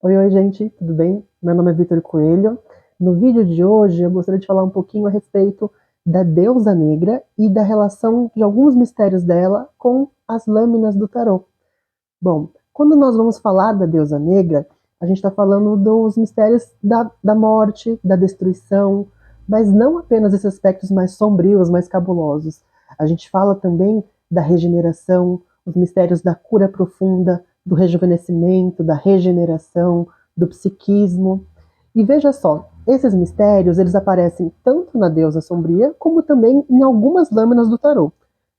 Oi, gente, tudo bem? Meu nome é Vitor Coelho. No vídeo de hoje eu gostaria de falar um pouquinho a respeito da deusa negra e da relação de alguns mistérios dela com as lâminas do tarô. Bom, quando nós vamos falar da deusa negra, a gente está falando dos mistérios da morte, da destruição, mas não apenas esses aspectos mais sombrios, mais cabulosos. A gente fala também da regeneração, os mistérios da cura profunda, do rejuvenescimento, da regeneração, do psiquismo. E veja só, esses mistérios eles aparecem tanto na deusa sombria, como também em algumas lâminas do tarô.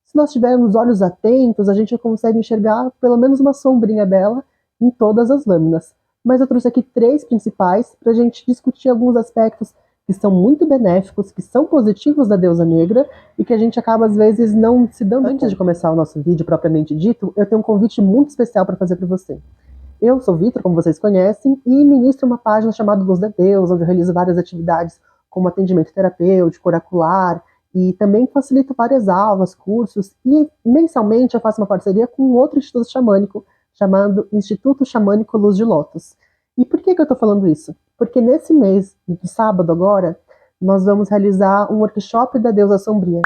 Se nós tivermos olhos atentos, a gente consegue enxergar pelo menos uma sombrinha dela em todas as lâminas. Mas eu trouxe aqui três principais para a gente discutir alguns aspectos que são muito benéficos, que são positivos da deusa negra e que a gente acaba às vezes não se dando. Antes de começar o nosso vídeo propriamente dito, eu tenho um convite muito especial para fazer para você. Eu sou Vitor, como vocês conhecem, e ministro uma página chamada Luz da Deus, onde eu realizo várias atividades como atendimento terapêutico, oracular, e também facilito várias aulas, cursos, e mensalmente eu faço uma parceria com outro instituto xamânico, chamado Instituto Xamânico Luz de Lótus. E por que eu estou falando isso? Porque nesse mês, de sábado agora, nós vamos realizar um workshop da deusa sombria.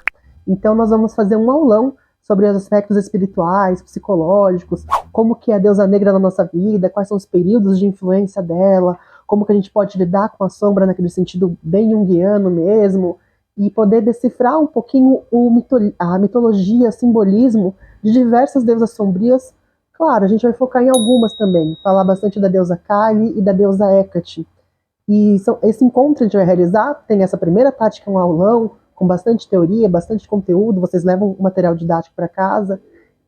Então nós vamos fazer um aulão sobre os aspectos espirituais, psicológicos, como que é a deusa negra na nossa vida, quais são os períodos de influência dela, como que a gente pode lidar com a sombra naquele sentido bem junguiano mesmo, e poder decifrar um pouquinho a mitologia, o simbolismo de diversas deusas sombrias. Claro, a gente vai focar em algumas também, falar bastante da deusa Kali e da deusa Hecate. E esse encontro a gente vai realizar, tem essa primeira tática, um aulão, com bastante teoria, bastante conteúdo, vocês levam o material didático para casa,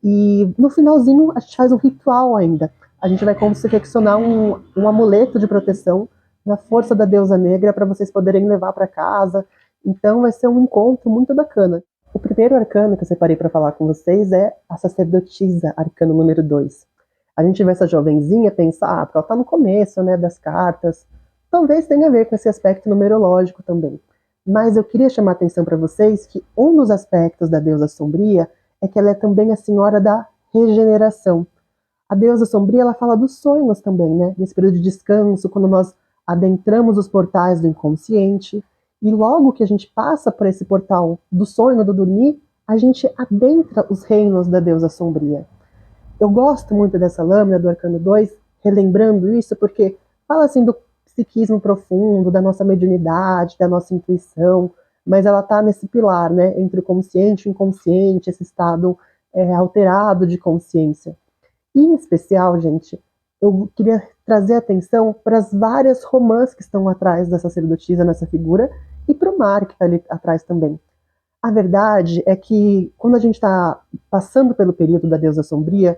e no finalzinho a gente faz um ritual ainda. A gente vai confeccionar um amuleto de proteção na força da deusa negra para vocês poderem levar para casa. Então vai ser um encontro muito bacana. O primeiro arcano que eu separei para falar com vocês é a sacerdotisa, arcano número 2. A gente vê essa jovenzinha pensar, porque ela está no começo, né, das cartas. Talvez tenha a ver com esse aspecto numerológico também. Mas eu queria chamar a atenção para vocês que um dos aspectos da deusa sombria é que ela é também a senhora da regeneração. A deusa sombria, ela fala dos sonhos também, né? Nesse período de descanso, quando nós adentramos os portais do inconsciente, e logo que a gente passa por esse portal do sonho, do dormir, a gente adentra os reinos da deusa sombria. Eu gosto muito dessa lâmina do Arcano 2, relembrando isso, porque fala assim do psiquismo profundo, da nossa mediunidade, da nossa intuição, mas ela está nesse pilar, né, entre o consciente e o inconsciente, esse estado alterado de consciência. E, em especial, gente, eu queria trazer atenção para as várias romãs que estão atrás da sacerdotisa nessa figura e para o mar que está ali atrás também. A verdade é que quando a gente está passando pelo período da deusa sombria,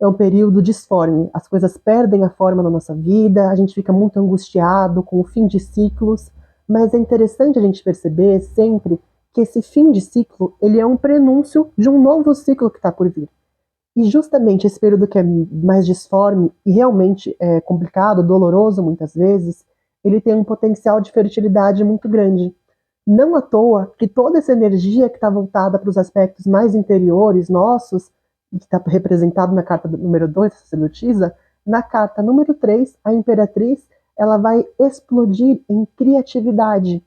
é um período disforme. As coisas perdem a forma na nossa vida, a gente fica muito angustiado com o fim de ciclos, mas é interessante a gente perceber sempre que esse fim de ciclo ele é um prenúncio de um novo ciclo que está por vir. E justamente esse período que é mais disforme e realmente é complicado, doloroso muitas vezes, ele tem um potencial de fertilidade muito grande. Não à toa que toda essa energia que está voltada para os aspectos mais interiores nossos, que está representado na carta número 2, a sacerdotisa, na carta número 3, a imperatriz, ela vai explodir em criatividade.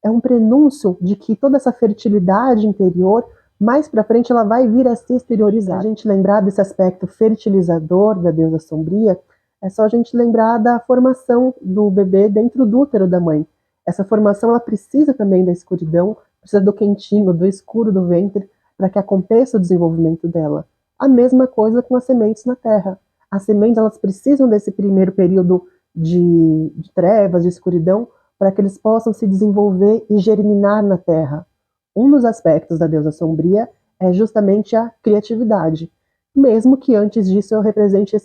É um prenúncio de que toda essa fertilidade interior, mais para frente, ela vai vir a se exteriorizar. A gente lembrar desse aspecto fertilizador da deusa sombria, é só a gente lembrar da formação do bebê dentro do útero da mãe. Essa formação ela precisa também da escuridão, precisa do quentinho, do escuro do ventre, para que aconteça o desenvolvimento dela. A mesma coisa com as sementes na terra. As sementes elas precisam desse primeiro período de trevas, de escuridão, para que eles possam se desenvolver e germinar na terra. Um dos aspectos da deusa sombria é justamente a criatividade. Mesmo que antes disso eu represente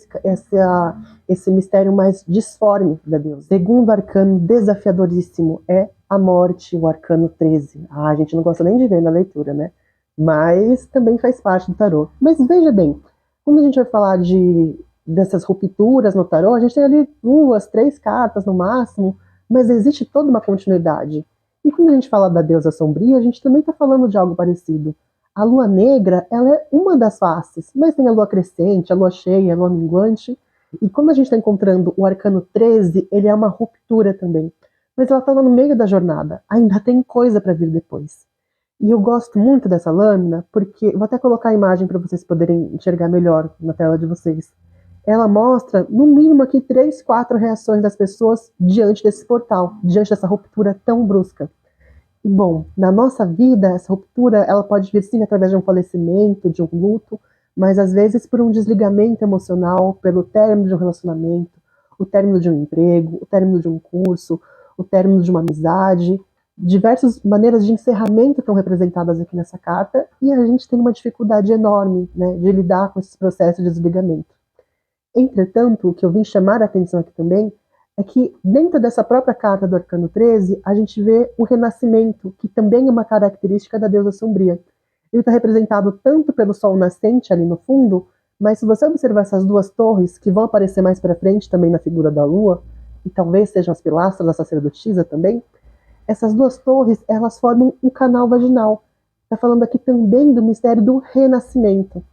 esse mistério mais disforme da deusa. Segundo arcano desafiadoríssimo é a morte, o arcano 13. A gente não gosta nem de ver na leitura, né? Mas também faz parte do tarô. Mas veja bem, quando a gente vai falar dessas rupturas no tarô, a gente tem ali 2, 3 cartas no máximo, mas existe toda uma continuidade. E quando a gente fala da deusa sombria, a gente também está falando de algo parecido. A lua negra, ela é uma das faces, mas tem a lua crescente, a lua cheia, a lua minguante, E quando a gente está encontrando o arcano 13, ele é uma ruptura também. Mas ela está no meio da jornada, ainda tem coisa para vir depois. E eu gosto muito dessa lâmina, porque vou até colocar a imagem para vocês poderem enxergar melhor na tela de vocês. Ela mostra, no mínimo aqui, 3, 4 reações das pessoas diante desse portal, diante dessa ruptura tão brusca. E, bom, na nossa vida, essa ruptura, ela pode vir sim através de um falecimento, de um luto, mas às vezes por um desligamento emocional, pelo término de um relacionamento, o término de um emprego, o término de um curso, o término de uma amizade. Diversas maneiras de encerramento estão representadas aqui nessa carta, e a gente tem uma dificuldade enorme, né, de lidar com esses processos de desligamento. Entretanto, o que eu vim chamar a atenção aqui também é que dentro dessa própria carta do Arcano 13, a gente vê o renascimento, que também é uma característica da deusa sombria. Ele está representado tanto pelo sol nascente ali no fundo, mas se você observar essas duas torres, que vão aparecer mais para frente também na figura da lua, e talvez sejam as pilastras da sacerdotisa também, essas duas torres, elas formam um canal vaginal. Está falando aqui também do mistério do renascimento.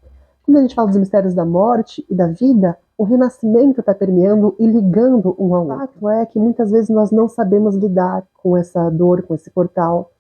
Quando a gente fala dos mistérios da morte e da vida, o renascimento está permeando e ligando um ao outro. O fato é que muitas vezes nós não sabemos lidar com essa dor, com esse portal.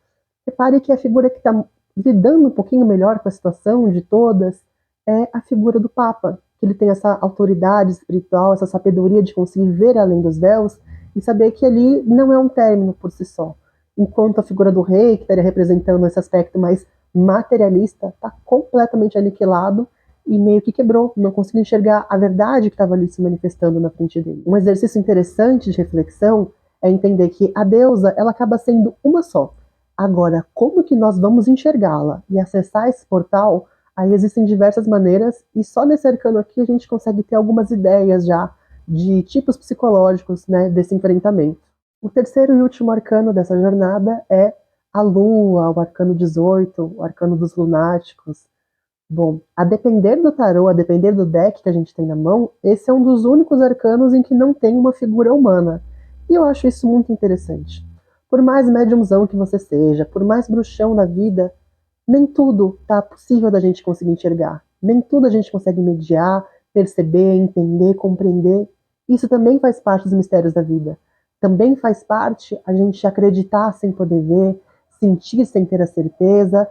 Repare que a figura que está lidando um pouquinho melhor com a situação de todas é a figura do Papa, que ele tem essa autoridade espiritual, essa sabedoria de conseguir ver além dos véus e saber que ali não é um término por si só. Enquanto a figura do rei, que estaria representando esse aspecto mais materialista, está completamente aniquilado e meio que quebrou, não conseguiu enxergar a verdade que estava ali se manifestando na frente dele. Um exercício interessante de reflexão é entender que a deusa, ela acaba sendo uma só. Agora, como que nós vamos enxergá-la e acessar esse portal? Aí existem diversas maneiras, e só nesse arcano aqui a gente consegue ter algumas ideias já de tipos psicológicos, né, desse enfrentamento. O terceiro e último arcano dessa jornada é a Lua, o arcano 18, o arcano dos lunáticos. Bom, a depender do tarô, a depender do deck que a gente tem na mão, esse é um dos únicos arcanos em que não tem uma figura humana. E eu acho isso muito interessante. Por mais médiumzão que você seja, por mais bruxão da vida, nem tudo tá possível da gente conseguir enxergar. Nem tudo a gente consegue mediar, perceber, entender, compreender. Isso também faz parte dos mistérios da vida. Também faz parte a gente acreditar sem poder ver, sentir sem ter a certeza.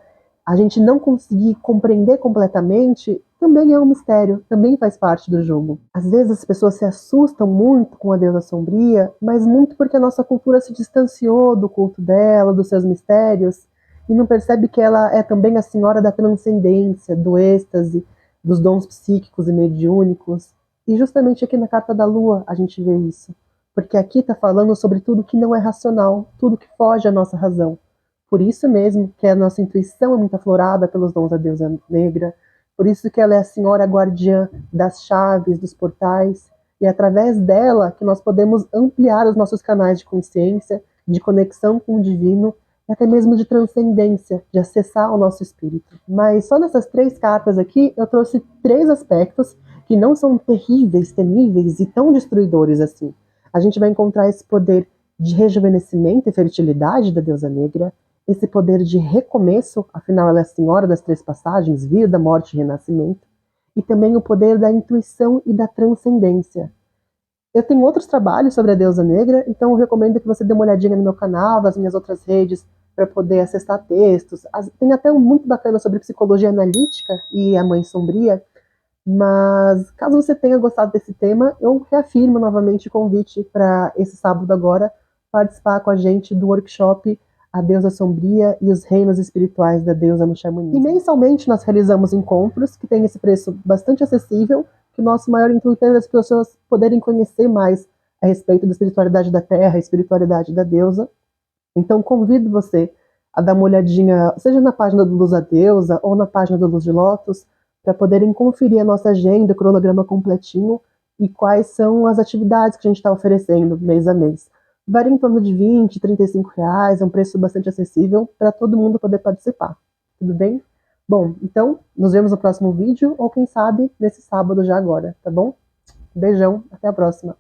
A gente não conseguir compreender completamente também é um mistério, também faz parte do jogo. Às vezes as pessoas se assustam muito com a deusa sombria, mas muito porque a nossa cultura se distanciou do culto dela, dos seus mistérios, e não percebe que ela é também a senhora da transcendência, do êxtase, dos dons psíquicos e mediúnicos. E justamente aqui na Carta da Lua a gente vê isso. Porque aqui está falando sobre tudo que não é racional, tudo que foge à nossa razão. Por isso mesmo que a nossa intuição é muito aflorada pelos dons da deusa negra, por isso que ela é a senhora guardiã das chaves, dos portais, e é através dela que nós podemos ampliar os nossos canais de consciência, de conexão com o divino, e até mesmo de transcendência, de acessar o nosso espírito. Mas só nessas 3 cartas aqui, eu trouxe 3 aspectos que não são terríveis, temíveis e tão destruidores assim. A gente vai encontrar esse poder de rejuvenescimento e fertilidade da deusa negra, esse poder de recomeço, afinal ela é a senhora das 3 passagens, vida, morte e renascimento, e também o poder da intuição e da transcendência. Eu tenho outros trabalhos sobre a deusa negra, então eu recomendo que você dê uma olhadinha no meu canal, nas minhas outras redes, para poder acessar textos. Tem até um muito bacana sobre psicologia analítica e a mãe sombria, mas caso você tenha gostado desse tema, eu reafirmo novamente o convite para esse sábado agora participar com a gente do workshop A Deusa Sombria e os Reinos Espirituais da Deusa no Xamanismo. E mensalmente nós realizamos encontros que têm esse preço bastante acessível, que o nosso maior intuito é as pessoas poderem conhecer mais a respeito da espiritualidade da Terra, a espiritualidade da deusa. Então convido você a dar uma olhadinha, seja na página do Luz da Deusa ou na página do Luz de Lótus, para poderem conferir a nossa agenda, o cronograma completinho e quais são as atividades que a gente está oferecendo mês a mês. Varia em torno de 20, R$ 35, é um preço bastante acessível para todo mundo poder participar. Tudo bem? Bom, então, nos vemos no próximo vídeo, ou quem sabe, nesse sábado já agora, tá bom? Beijão, até a próxima.